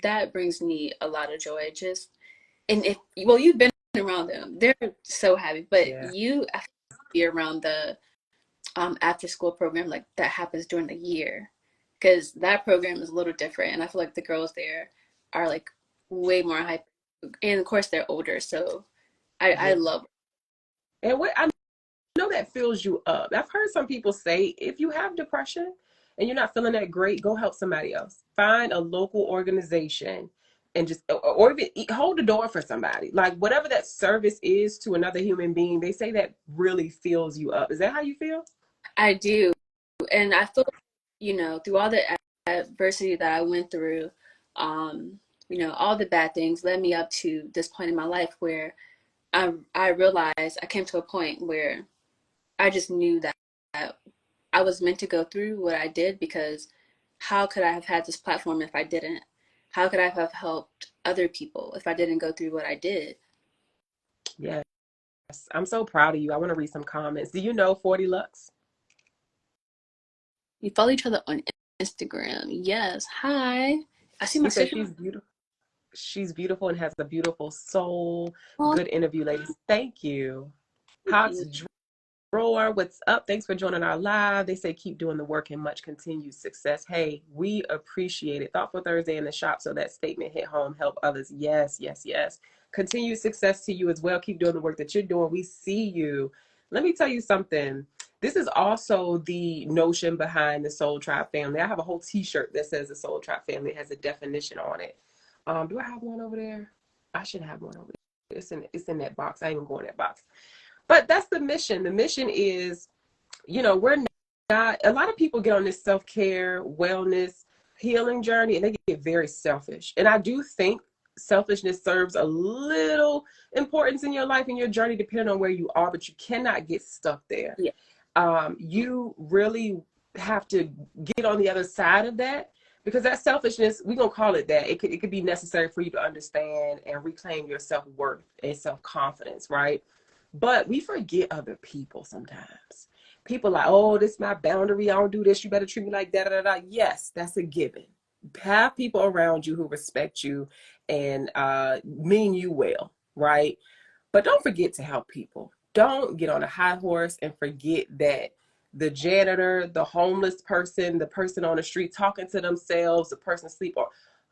That brings me a lot of joy. Just and if well, you've been around them, they're so happy. But Yeah. you have to be around the after school program like that happens during the year, because that program is a little different, and I feel like the girls there are like way more hype, and of course they're older, so I Yeah. love. And what I know that fills you up. I've heard some people say if you have depression and you're not feeling that great, go help somebody else. Find a local organization and just, or even hold the door for somebody. Like whatever that service is to another human being, they say that really fills you up. Is that how you feel? I do, and I feel through all the adversity that I went through, um, all the bad things led me up to this point in my life where I realized I came to a point where I just knew that I was meant to go through what I did, because how could I have had this platform if I didn't? How could I have helped other people if I didn't go through what I did? Yes. I'm so proud of you. I want to read some comments. Do you know 40 Lux? We follow each other on Instagram. Yes. Hi. I see my He says sister. she's beautiful. She's beautiful and has a beautiful soul. Oh, Good interview, ladies. Thank you. thank Hawks you. Drawer, what's up? Thanks for joining our live. They say keep doing the work and much continued success. Hey, we appreciate it. Thoughtful Thursday in the shop, so that statement hit home. Help others. Yes, yes, yes. Continued success to you as well. Keep doing the work that you're doing. We see you. Let me tell you something. This is also the notion behind the Soul Tribe family. I have a whole T-shirt that says the Soul Tribe family. It has a definition on it. Do I have one over there? I should have one over there. It's in that box. I ain't even go in that box. But that's the mission. The mission is, we're not, a lot of people get on this self-care, wellness, healing journey, and they get very selfish. And I do think selfishness serves a little importance in your life and your journey, depending on where you are, but you cannot get stuck there. Yeah. You really have to get on the other side of that, because that selfishness, we're going to call it that. It could be necessary for you to understand and reclaim your self-worth and self-confidence, right? But we forget other people sometimes. People like, oh, this is my boundary. I don't do this. You better treat me like that. Da, da, da. Yes, that's a given. Have people around you who respect you and mean you well, right? But don't forget to help people. Don't get on a high horse and forget that the janitor, the homeless person, the person on the street talking to themselves, the person asleep, or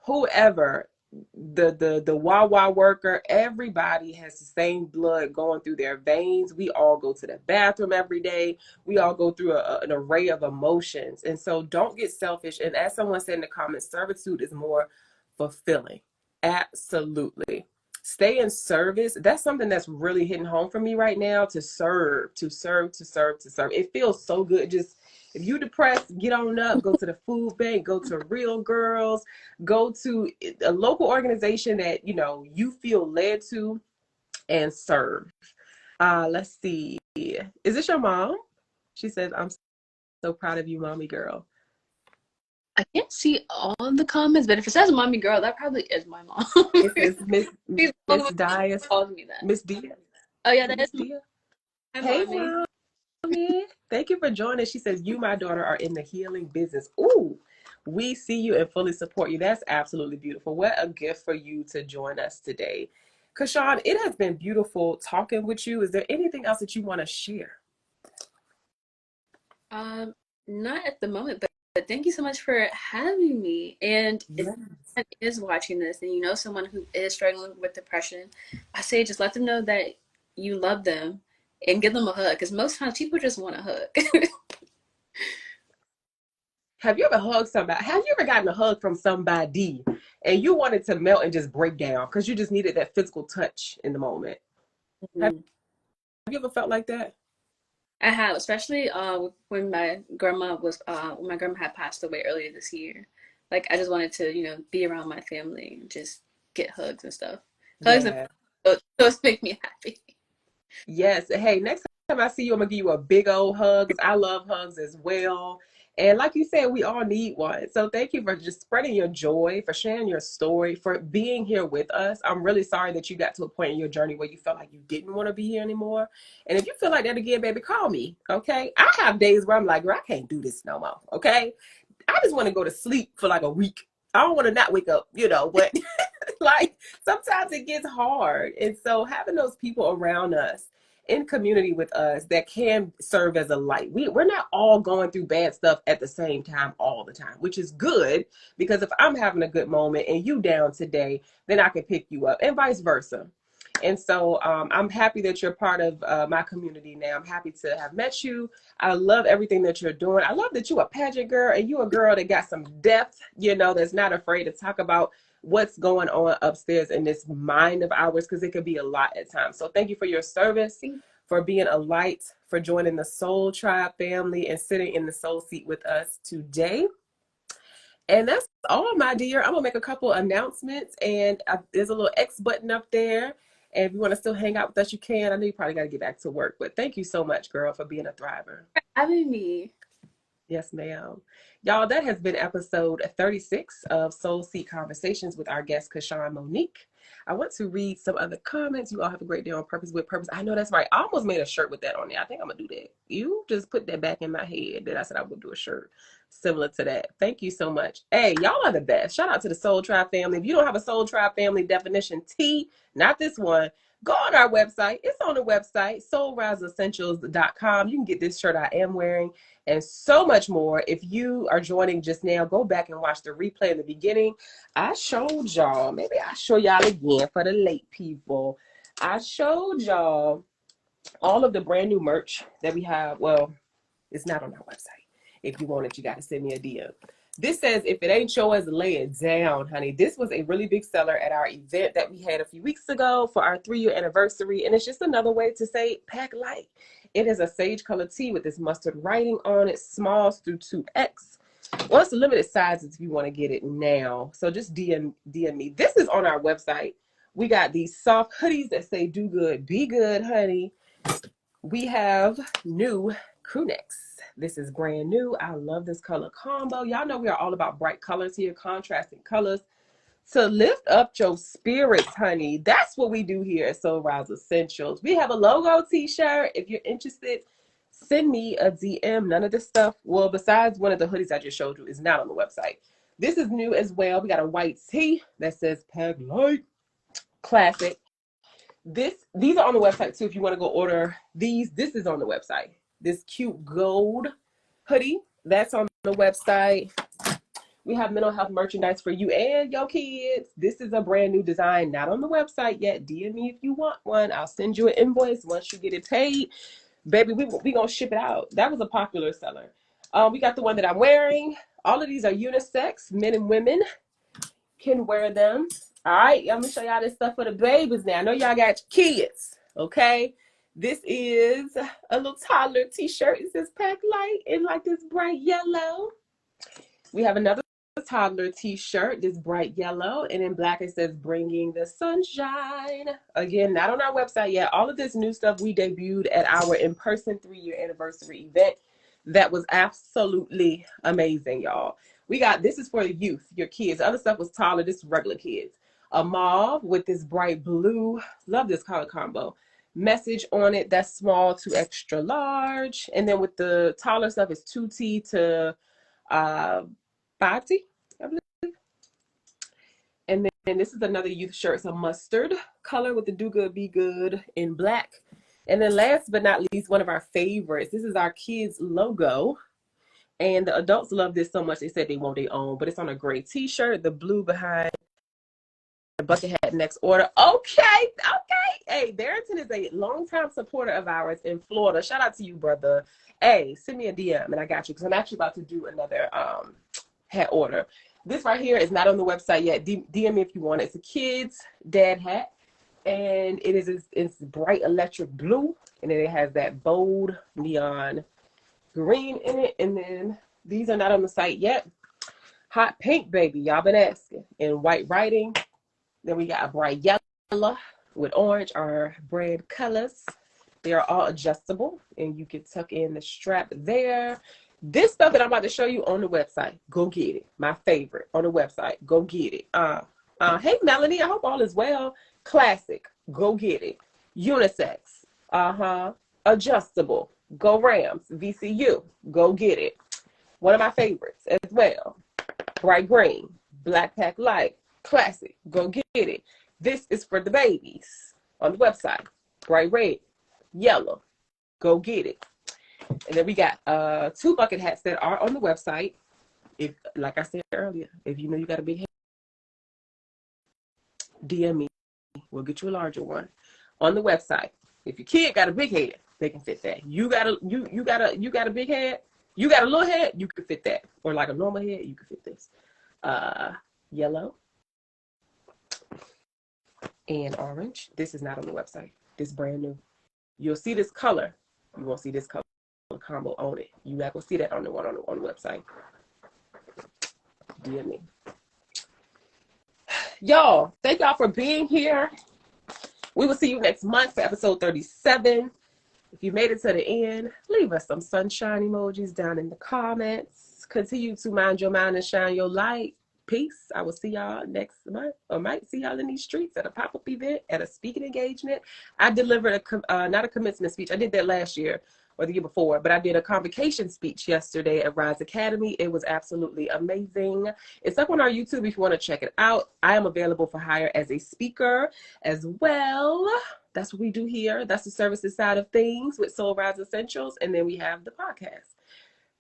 whoever, the Wawa worker, everybody has the same blood going through their veins. We all go to the bathroom every day. We all go through an array of emotions. And so don't get selfish. And as someone said in the comments, servitude is more fulfilling. Absolutely. Stay in service. That's something that's really hitting home for me right now, to serve, to serve, to serve, to serve. It feels so good. Just, if you're depressed, get on up, go to the food bank, go to Real Girls, go to a local organization that, you feel led to, and serve. Let's see. Is this your mom? She says, I'm so proud of you, mommy girl. I can't see all of the comments, but if it says mommy girl, that probably is my mom. It's Miss Dias. Calls me that. Miss Dia. Oh yeah, that Miss is Dia. my Hey, mommy. mommy. Thank you for joining. She says, you, my daughter, are in the healing business. Ooh, we see you and fully support you. That's absolutely beautiful. What a gift for you to join us today. Kashun, it has been beautiful talking with you. Is there anything else that you want to share? Not at the moment, but thank you so much for having me. And if Yes. someone is watching this and you know someone who is struggling with depression, I say just let them know that you love them and give them a hug, because most times people just want a hug. Have you ever hugged somebody? Have you ever gotten a hug from somebody and you wanted to melt and just break down because you just needed that physical touch in the moment? Have you ever felt like that? I have, especially when my grandma when my grandma had passed away earlier this year. Like I just wanted to, be around my family and just get hugs and stuff. Hugs and Yeah. those make me happy. Yes. Hey, next time I see you, I'm gonna give you a big old hug, because I love hugs as well. And like you said, we all need one. So thank you for just spreading your joy, for sharing your story, for being here with us. I'm really sorry that you got to a point in your journey where you felt like you didn't want to be here anymore. And if you feel like that again, baby, call me. Okay. I have days where I'm like, girl, I can't do this no more. Okay. I just want to go to sleep for like a week. I don't want to not wake up, but like sometimes it gets hard. And so having those people around us in community with us that can serve as a light. We're not all going through bad stuff at the same time all the time, which is good, because if I'm having a good moment and you down today, then I can pick you up, and vice versa. And so I'm happy that you're part of my community now. I'm happy to have met you. I love everything that you're doing. I love that you a pageant girl, and you a girl that got some depth, that's not afraid to talk about what's going on upstairs in this mind of ours, because it could be a lot at times. So thank you for your service, for being a light, for joining the Soul Tribe family and sitting in the soul seat with us today. And that's all, my dear. I'm gonna make a couple announcements, and there's a little X button up there. And if you want to still hang out with us, you can. I know you probably got to get back to work, but thank you so much, girl, for being a thriver. Having me. Yes, ma'am. Y'all, that has been episode 36 of Soul Seat Conversations with our guest, Kashun Monique. I want to read some other comments. You all have a great day on purpose with purpose. I know that's right. I almost made a shirt with that on there. I think I'm going to do that. You just put that back in my head that I said I would do a shirt similar to that. Thank you so much. Hey, y'all are the best. Shout out to the Soul Tribe family. If you don't have a Soul Tribe family definition T, not this one, go on our website. It's on the website, soulriseessentials.com. You can get this shirt I am wearing and so much more. If you are joining just now, go back and watch the replay in the beginning. I showed y'all, maybe I'll show y'all again for the late people. I showed y'all all of the brand new merch that we have. Well, it's not on our website. If you want it, you got to send me a DM. This says, if it ain't yours, lay it down, honey. This was a really big seller at our event that we had a few weeks ago for our 3-year anniversary. And it's just another way to say pack light. It is a sage color tee with this mustard writing on it, smalls through 2X. Well, it's a limited sizes if you want to get it now. So just DM me. This is on our website. We got these soft hoodies that say do good, be good, honey. We have new crew necks. This is brand new. I love this color combo. Y'all know we are all about bright colors here, contrasting colors to lift up your spirits, honey. That's what we do here at Soul Rise Essentials. We have a logo t-shirt. If you're interested, send me a DM. None of this stuff, well, besides one of the hoodies I just showed you, is not on the website. This is new as well. We got a white tee that says Pack Light. Classic. These are on the website too if you want to go order these. This is on the website. This cute gold hoodie, that's on the website. We have mental health merchandise for you and your kids. This is a brand new design, not on the website yet. DM me if you want one. I'll send you an invoice once you get it paid. Baby, we gonna ship it out. That was a popular seller. We got the one that I'm wearing. All of these are unisex. Men and women can wear them. All right, I'm gonna show y'all this stuff for the babies now. I know y'all got kids, okay? This is a little toddler t-shirt. It says Pack Light in like this bright yellow. We have another toddler t-shirt, this bright yellow, and in black it says Bringing the Sunshine. Again, not on our website yet. All of this new stuff we debuted at our in-person 3-year anniversary event. That was absolutely amazing, y'all. We got, this is for the youth, your kids. The other stuff was taller. This is regular kids. A mauve with this bright blue. Love this color combo. Message on it, that's small to extra large. And then with the taller stuff, it's 2T to 5T, I believe. And then this is another youth shirt. It's a mustard color with the Do Good, Be Good in black. And then last but not least, one of our favorites. This is our kids logo. And the adults love this so much, they said they want their own. But it's on a gray t-shirt, the blue behind the bucket hat next order. Okay. Hey, Barrington is a longtime supporter of ours in Florida. Shout out to you, brother. Hey, send me a DM and I got you, because I'm actually about to do another hat order. This right here is not on the website yet. DM me if you want it. It's a kid's dad hat. And it's bright electric blue. And then it has that bold neon green in it. And then these are not on the site yet. Hot pink, baby. Y'all been asking. In white writing. Then we got a bright yellow with orange, our brand colors. They are all adjustable. And you can tuck in the strap there. This stuff that I'm about to show you on the website. Go get it. My favorite on the website. Go get it. Hey, Melanie. I hope all is well. Classic. Go get it. Unisex. Adjustable. Go Rams. VCU. Go get it. One of my favorites as well. Bright green. Black Pack Light. Classic. Go get it. This is for the babies on the website. Bright red. Yellow. Go get it. And then we got 2 bucket hats that are on the website. If, like I said earlier, if you know you got a big head, DM me. We'll get you a larger one on the website. If your kid got a big head, they can fit that. You got a big head, you got a little head, you can fit that. Or like a normal head, you can fit this. Yellow and orange. This is not on the website. This is brand new. You'll see this color. You won't see this color combo on it. You're not gonna see that on the website. DM me. Y'all, thank y'all for being here. We will see you next month for episode 37. If you made it to the end, leave us some sunshine emojis down in the comments. Continue to mind your mind and shine your light. Peace. I will see y'all next month, or might see y'all in these streets at a pop-up event, at a speaking engagement. I delivered not a commencement speech. I did that last year or the year before, but I did a convocation speech yesterday at Rise Academy. It was absolutely amazing. It's up on our YouTube if you want to check it out. I am available for hire as a speaker as well. That's what we do here. That's the services side of things with Soul Rise Essentials. And then we have the podcast.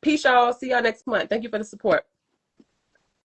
Peace, y'all. See y'all next month. Thank you for the support.